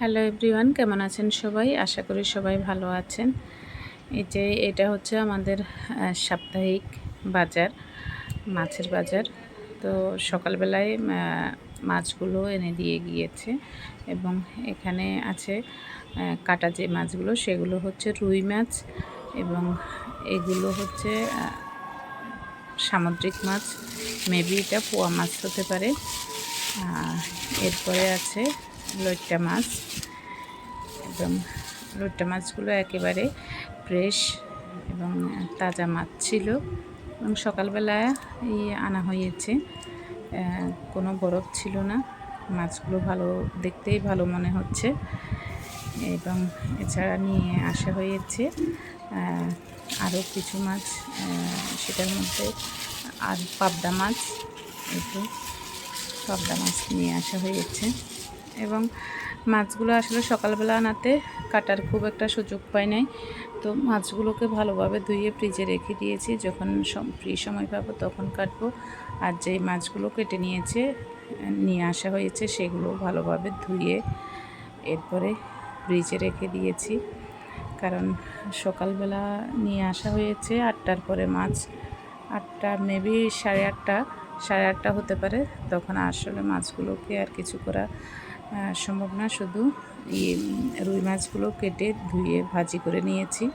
Hello everyone, কেমন আছেন সবাই? আশা করি সবাই ভালো আছেন। এটা হচ্ছে আমাদের সাপ্তাহিক বাজার, মাছের বাজার। তো সকালবেলায় মাছগুলো এনে দিয়ে গিয়েছে এবং এখানে আছে কাটা যে মাছগুলো, সেগুলো হচ্ছে রুই মাছ এবং এগুলো হচ্ছে সামুদ্রিক মাছ। মেবি এটা পোয়া মাছ হতে পারে। এরপরে আছে লইট্টা মাছ এবং লইট্টা মাছগুলো একেবারে ফ্রেশ এবং তাজা মাছ ছিল এবং সকালবেলায় আনা হয়েছে। কোনো বরফ ছিল না। মাছগুলো দেখতেই ভালো মনে হচ্ছে এবং এছাড়া নিয়ে আসা হয়েছে আরও কিছু মাছ, সেটার মধ্যে আর পাবদা মাছ, একটু পাবদা মাছ নিয়ে আসা হয়েছে এবং মাছগুলো আসলে সকালবেলা আনাতে কাটার খুব একটা সুযোগ পাই নাই। তো মাছগুলোকে ভালোভাবে ধুয়ে ফ্রিজে রেখে দিয়েছি, যখন ফ্রি সময় পাবো তখন কাটবো। আর যেই মাছগুলো কেটে নিয়ে আসা হয়েছে সেগুলো ভালোভাবে ধুয়ে এরপরে ফ্রিজে রেখে দিয়েছি, কারণ সকালবেলা নিয়ে আসা হয়েছে 8টার পরে মাছ। 8টা মেবি সাড়ে আটটা হতে পারে। তখন আসলে মাছগুলোকে আর কিছু করা সম্ভব না। শুধু রুই মাছগুলো কেটে ধুয়ে ভাজি করে নিয়েছি।